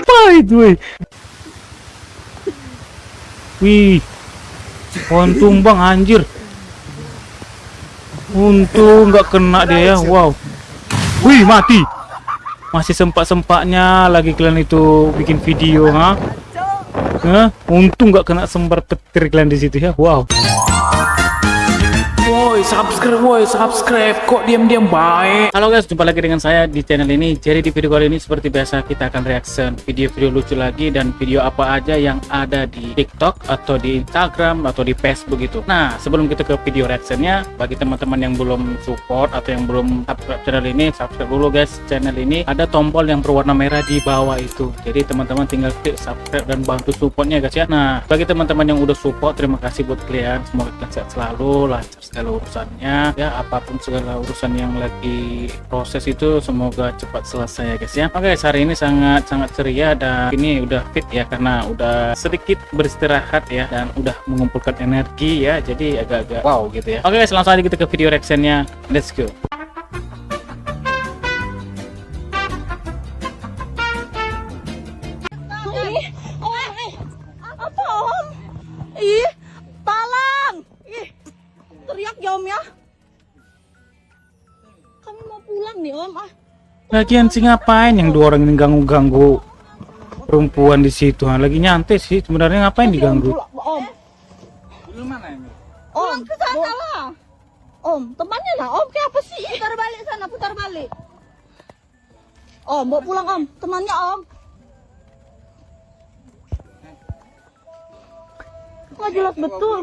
Apa itu? Wih, untung bang anjir. Untung nggak kena dia ya. Wow. Wih, mati. Masih sempat-sempatnya lagi kalian itu bikin video, ha? Untung nggak kena sembar petir kalian di situ ya. Wow. Woi, subscribe. Kok diam-diam baik? Halo guys, jumpa lagi dengan saya di channel ini. Jadi di video kali ini seperti biasa kita akan reaction video-video lucu lagi dan video apa aja yang ada di TikTok atau di Instagram atau di Facebook gitu. Nah, sebelum kita ke video reactionnya, bagi teman-teman yang belum support atau yang belum subscribe channel ini, subscribe dulu guys. Channel ini ada tombol yang berwarna merah di bawah itu. Jadi teman-teman tinggal klik subscribe dan bantu supportnya guys ya. Nah, bagi teman-teman yang udah support, terima kasih buat kalian. Semoga kalian sehat selalu, lancar segala urusannya ya, apapun segala urusan yang lagi proses itu semoga cepat selesai ya guys ya. Oke, hari ini sangat ceria dan ini udah fit ya karena udah sedikit beristirahat ya dan udah mengumpulkan energi ya, jadi agak-agak wow gitu ya. Oke guys, langsung aja kita ke video reactionnya, let's go. Apa om? Ih, tolong! Ih, teriak ya om ya. Kami mau pulang nih om. Lagian sih ngapain yang dua orang ini ganggu-ganggu perempuan di situ? Lagi nyantai sih sebenarnya, ngapain diganggu? Om. Lu mana ini? Om, ke sana lah. Om, temannya lah om, kayak apa sih? Putar balik sana, putar balik. Om, bawa pulang om, temannya om. Nggak jelas betul.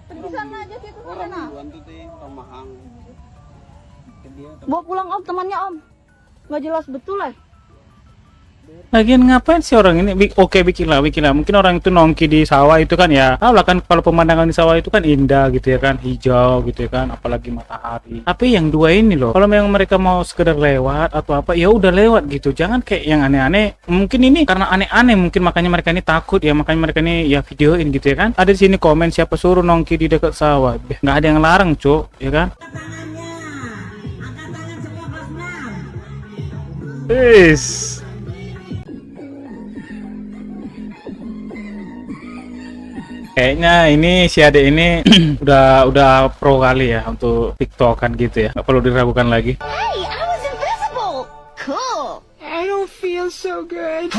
Pergi sana aja situ ke sana. Bawa pulang om, temannya om. Nggak jelas betul lah. Lagian ngapain sih orang ini? Oke, bikinlah. Mungkin orang itu nongki di sawah itu kan ya. Tahu lah kan kalau pemandangan di sawah itu kan indah gitu ya kan, hijau gitu ya kan, apalagi matahari. Tapi yang dua ini loh, kalau memang mereka mau sekedar lewat atau apa, ya udah lewat gitu. Jangan kayak yang aneh-aneh. Mungkin ini karena aneh-aneh, mungkin makanya mereka ini takut ya, makanya mereka ini ya videoin gitu ya kan. Ada di sini komen siapa suruh nongki di dekat sawah. Nggak ada yang larang, Cuk, ya kan? Yes. Kayaknya ini si adek ini udah pro kali ya untuk TikTokan gitu ya. Nggak perlu diragukan lagi. Hey, I was invisible. Cool. I don't feel so good.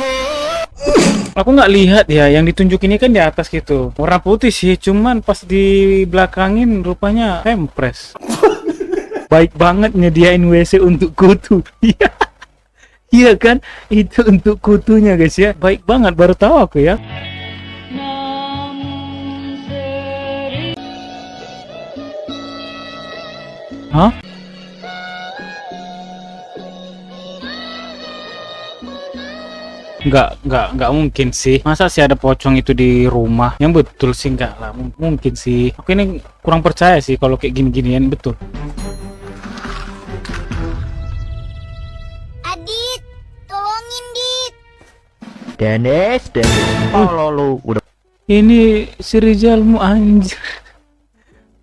Aku nggak lihat ya, yang ditunjuk ini kan di atas gitu. Warna putih sih, cuman pas di belakangin rupanya hempres. Baik banget nyediain WC untuk kutu. Iya kan? Itu untuk kutunya guys ya. Baik banget, baru tahu aku ya. Hah? Nggak mungkin sih. Masa sih ada pocong itu di rumah? Yang betul sih nggak lah, mungkin sih. Aku ini kurang percaya sih kalau kayak gini-ginian, betul. Adit, tolongin Dit. Dennis. Oh lu udah. Ini si Rijalmu anjir.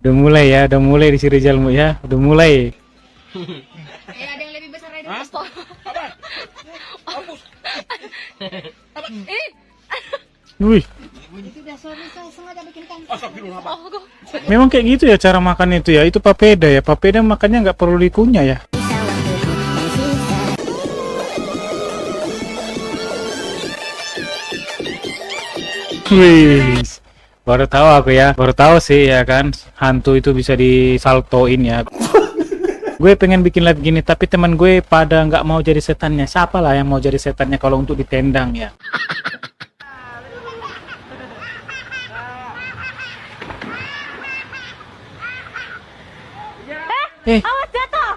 Udah mulai di si Rijalmu ya. Udah mulai. Ada yang lebih besar dari pistol. Wih. Memang kayak gitu ya cara makan itu ya. Itu papeda ya. Papeda makannya nggak perlu dikunyah ya. Wih. Baru tahu aku ya. Baru tahu sih ya kan. Hantu itu bisa disaltoin ya. Gue pengen bikin live gini, tapi teman gue pada nggak mau jadi setannya. Siapa lah yang mau jadi setannya kalau untuk ditendang ya? Awas jatuh.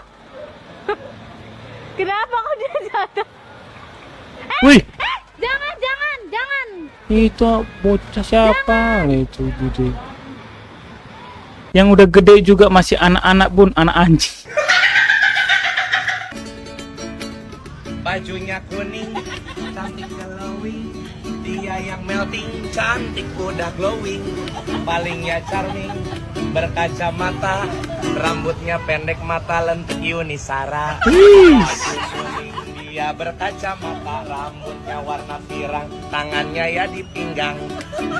Kenapa kok dia jatuh? Wih. Jangan. Itu bocah siapa itu gitu. Yang udah gede juga masih anak-anak bun, anak anjing. Bajunya kuning, cantik glowing. Dia yang melting, cantik udah glowing. Palingnya charming, berkacamata, rambutnya pendek, mata lentik Yuni Sara. Dia berkacamata, rambutnya warna pirang, tangannya ya di pinggang.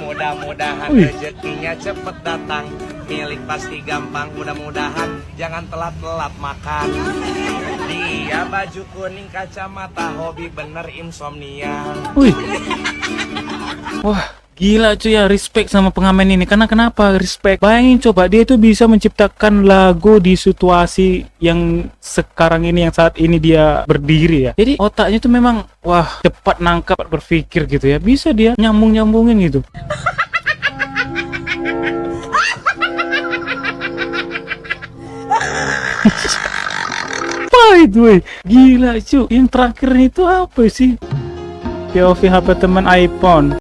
Mudah-mudahan rezekinya cepet datang, milik pasti gampang. Mudah-mudahan jangan telat-telat makan. Dia baju kuning, kacamata, hobi bener insomnia. Wih. Wah, gila cuy ya, respect sama pengamen ini. Karena kenapa respect? Bayangin coba, dia itu bisa menciptakan lagu di situasi yang sekarang ini, yang saat ini dia berdiri ya. Jadi otaknya tuh memang wah, cepat nangkap, berpikir gitu ya. Bisa dia nyambung-nyambungin gitu. Apa itu weh? Gila cuy. Yang terakhir itu apa sih? POV HP teman iPhone.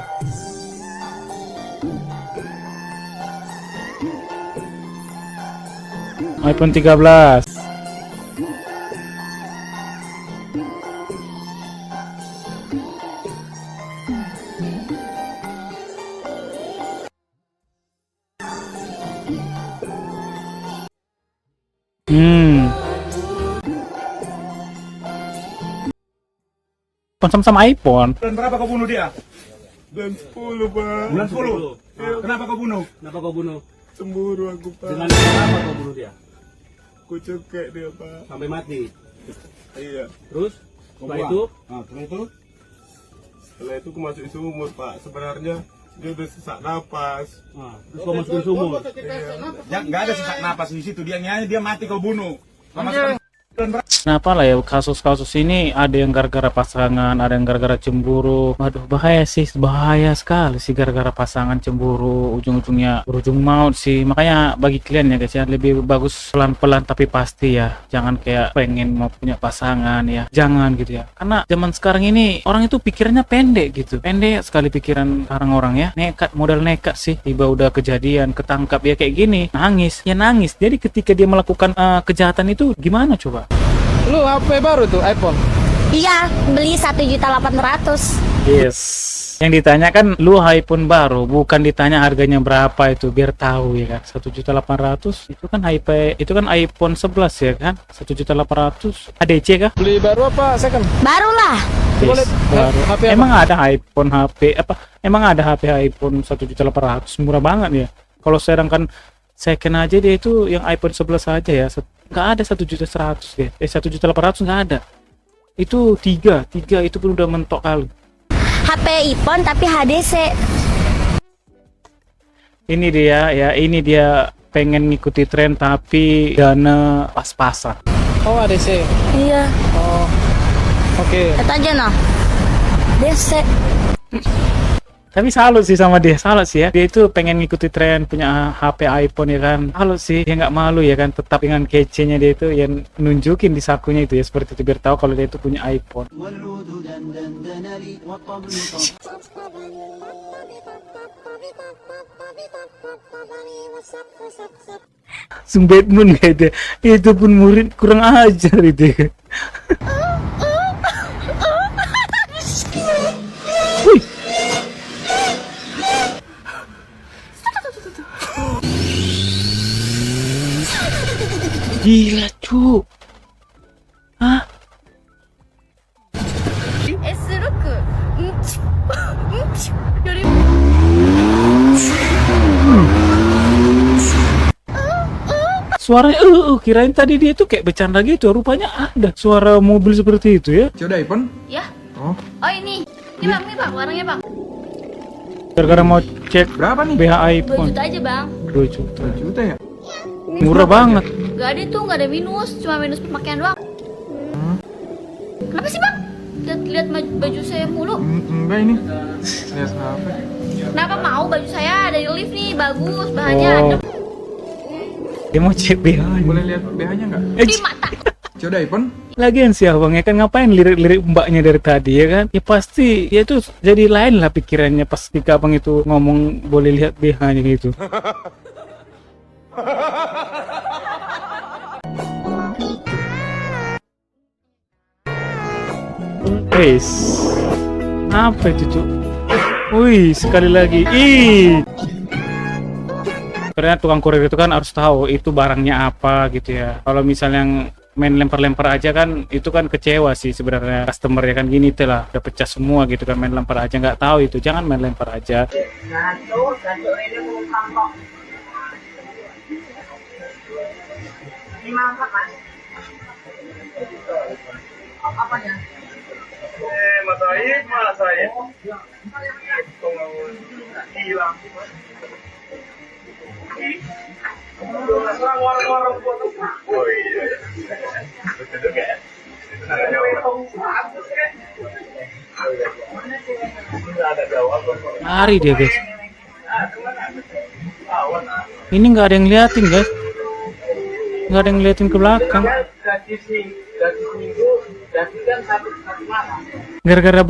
iPhone 13. Sama-sama iPhone. Bulan berapa kau bunuh dia? Bulan 10, Pak. Bulan 10? Kenapa kau bunuh? Kenapa kau bunuh? Cemburu aku, Pak. Dengan apa kau bunuh dia? Aku cekek dia, Pak. Sampai mati. Iya. Terus? Kau Setelah buang? itu? Setelah itu aku masuk sumur, Pak. Sebenarnya dia udah sesak napas. Terus kau masukin sumur. Ya, nggak ada sesak napas di situ. Dia mati kau bunuh. Kau masukkan Kenapa lah ya kasus-kasus ini ada yang gara-gara pasangan, ada yang gara-gara cemburu. Waduh, bahaya sih, bahaya sekali sih gara-gara pasangan cemburu, ujung-ujungnya berujung maut sih. Makanya bagi kalian ya guys ya, lebih bagus pelan-pelan tapi pasti ya. Jangan kayak pengen mau punya pasangan ya, jangan gitu ya. Karena zaman sekarang ini orang itu pikirannya pendek gitu, pendek sekali pikiran sekarang orang ya. Nekat, modal nekat sih. Tiba udah kejadian, ketangkap ya kayak gini, nangis ya nangis. Jadi ketika dia melakukan kejahatan itu gimana coba? Lu HP baru tuh, iPhone? Iya, beli 1.800.000. Yes. Yang ditanya kan lu iPhone baru, bukan ditanya harganya berapa itu, biar tahu ya kan. 1.800.000 itu kan itu kan iPhone 11 ya kan. 1.800.000 ADC kah? Beli baru apa second? Barulah. Yes, baru. HP apa? Emang ada iPhone HP apa? Emang ada HP iPhone 1.800.000 murah banget ya. Kalau sedangkan second aja dia itu yang iPhone 11 aja ya. Nggak ada 1.100.000 ya. 1.800.000 nggak ada. Itu 3 itu pun udah mentok kali. HP iPhone tapi HDC. Ini dia ya, ini dia pengen ngikuti tren tapi dana pas-pasan. Oh, ADC. Iya. Oh. Oke. Lihat aja nah. DC. Tapi salut sih sama dia, salut sih ya. Dia itu pengen ngikuti tren punya HP iPhone ya kan. Salut sih, dia nggak malu ya kan. Tetap dengan kece-nya dia itu yang nunjukin di sakunya itu ya, seperti itu biar tahu kalau dia itu punya iPhone. Langsung bad mood kayak dia. Itu pun murid kurang ajar itu ya kan. Wih. Gila cu. Hah? Suaranya kirain tadi dia tuh kayak bercanda gitu, rupanya ada suara mobil seperti itu ya. Coba iPhone? Ya. Oh. Oh ini bang, warnanya bang. Gara-gara mau cek Berapa nih? BH 2 iPhone. juta aja bang. 2 juta. 2 juta ya? Murah banget. Gak ada tuh, gak ada minus, cuma minus pemakaian doang. Kenapa sih bang? Lihat baju saya mulu. Enggak ini. Lihat HP. Kenapa mau baju saya dari lift nih, bagus bahannya. Oh. Dia mau cek BH. Boleh lihat BH-nya enggak? Di mata. Coba iPhone. Lagian sih abang ya kan ngapain lirik-lirik mbaknya dari tadi ya kan? Ya pasti ya itu jadi lain lah pikirannya pas ketika abang itu ngomong boleh lihat BH-nya gitu. Guys, apa itu cuk? Wih sekali lagi, ih. Karena tukang kurir itu kan harus tahu itu barangnya apa gitu ya. Kalau misalnya yang main lempar-lempar aja kan itu kan kecewa sih sebenarnya customer ya kan, gini tuh lah udah pecah semua gitu kan, main lempar aja nggak tahu itu, jangan main lempar aja. Mas Said, Mas Said. Hilang. Warung-warung oh iya. Betul juga ya. Lari dia guys. Ini nggak ada yang liatin guys, nggak ada yang ngeliatin ke belakang. Gara-gara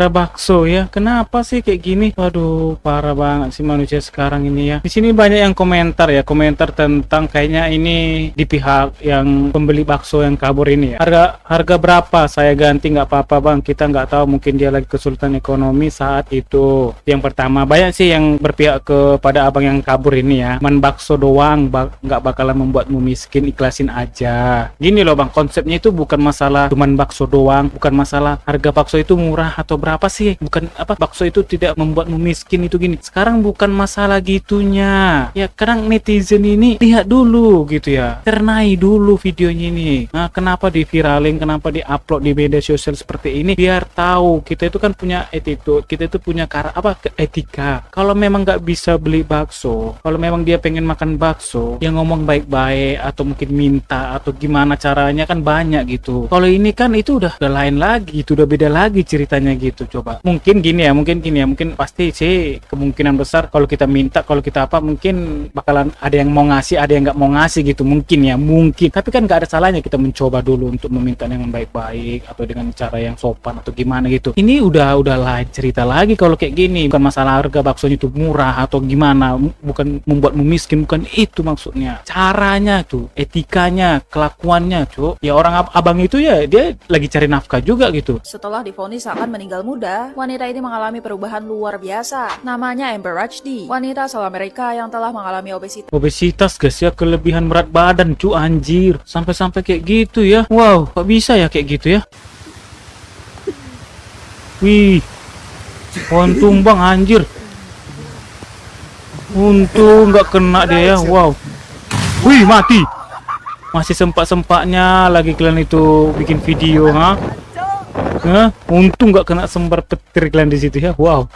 bakso ya. Kenapa sih kayak gini? Waduh, parah banget sih manusia sekarang ini ya. Di sini banyak yang komentar ya, komentar tentang kayaknya ini di pihak yang pembeli bakso yang kabur ini ya. Harga berapa? Saya ganti nggak apa-apa bang. Kita nggak tahu, mungkin dia lagi kesulitan ekonomi saat itu. Yang pertama, banyak sih yang berpihak kepada abang yang kabur ini ya. Man bakso doang, nggak bakalan membuatmu miskin, ikhlasin aja. Gini loh bang, konsepnya itu bukan masalah cuman bakso doang, bukan masalah harga bakso itu murah atau berapa sih, bukan apa bakso itu tidak membuatmu miskin itu gini. Sekarang bukan masalah gitunya ya. Kadang netizen ini lihat dulu gitu ya, cernai dulu videonya ini. Nah, kenapa diviralin, kenapa diupload di media sosial seperti ini, biar tahu kita itu kan punya attitude, kita itu punya etika. Kalau memang nggak bisa beli bakso, kalau memang dia pengen makan bakso, yang ngomong baik-baik atau mungkin minta atau gimana caranya kan banyak gitu. Kalau ini kan itu udah lain lagi, itu udah beda lagi ceritanya gitu. Coba mungkin gini ya, mungkin pasti sih kemungkinan besar kalau kita minta, kalau kita apa, mungkin bakalan ada yang mau ngasih, ada yang nggak mau ngasih gitu, mungkin ya, mungkin. Tapi kan nggak ada salahnya kita mencoba dulu untuk meminta dengan baik-baik atau dengan cara yang sopan atau gimana gitu. Ini udah lain cerita lagi kalau kayak gini. Bukan masalah harga baksonya itu murah atau gimana, bukan membuatmu miskin, bukan itu maksudnya. Caranya tuh, etikanya, kelakuannya tuh ya. Orang abang itu ya dia lagi cari nafkah juga gitu. Setelah divonis akan meninggal muda, wanita ini mengalami perubahan luar biasa. Namanya Amber Rajdi, wanita asal Amerika yang telah mengalami Obesitas guys ya, kelebihan berat badan cu, anjir. Sampai kayak gitu ya. Wow, kok bisa ya kayak gitu ya? Wih, untung bang, anjir. Untung nggak kena dia ya. Wow. Wih, mati. Masih sempat-sempatnya lagi kalian itu bikin video, ha? Untung nggak kena sembar petir kalian di situ ya. Wow.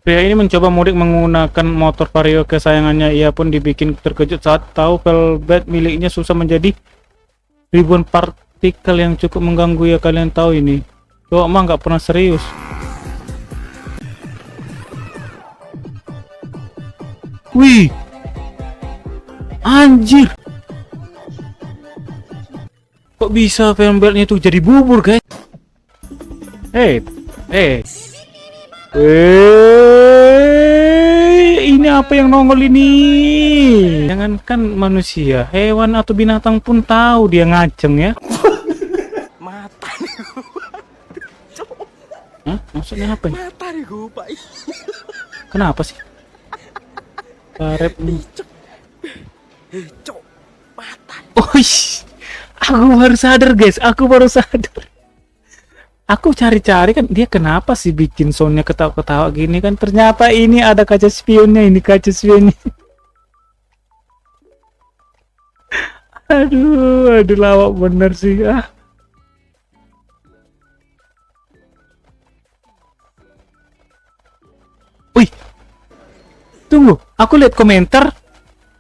Pria ini mencoba mudik menggunakan motor Vario kesayangannya. Ia pun dibikin terkejut saat tahu velbet miliknya susah menjadi ribuan partikel yang cukup mengganggu ya. Kalian tahu ini. Cowok mah nggak pernah serius. Wih, anjir. Kok bisa velbetnya tuh jadi bubur guys? Ini apa yang nongol ini? Jangankan manusia, hewan atau binatang pun tahu dia ngaceng ya. Mata Hah? Maksudnya apa? mata nih gue pak. Kenapa sih? Karep nih. Cok, mata. Oh, aku baru sadar guys, aku baru sadar. Aku cari-cari kan dia kenapa sih bikin soundnya ketawa-ketawa gini kan, ternyata ini ada kaca spionnya, ini kaca spionnya. Aduh lawak bener sih ah. Wih, tunggu, aku lihat komentar.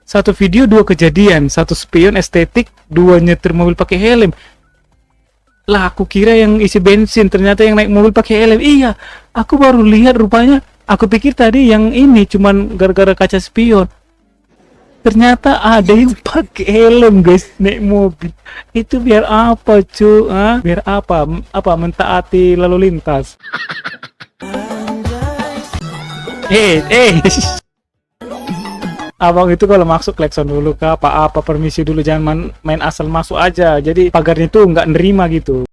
Satu video dua kejadian, satu spion estetik, dua nyetir mobil pakai helm. Lah aku kira yang isi bensin, ternyata yang naik mobil pakai helm. Iya, aku baru lihat rupanya. Aku pikir tadi yang ini cuman gara-gara kaca spion. Ternyata ada yang pakai helm guys, naik mobil. Itu biar apa cu? Biar apa? Apa mentaati lalu lintas? Abang itu kalau masuk klakson dulu kah, apa permisi dulu, jangan main asal masuk aja. Jadi pagarnya itu nggak nerima gitu.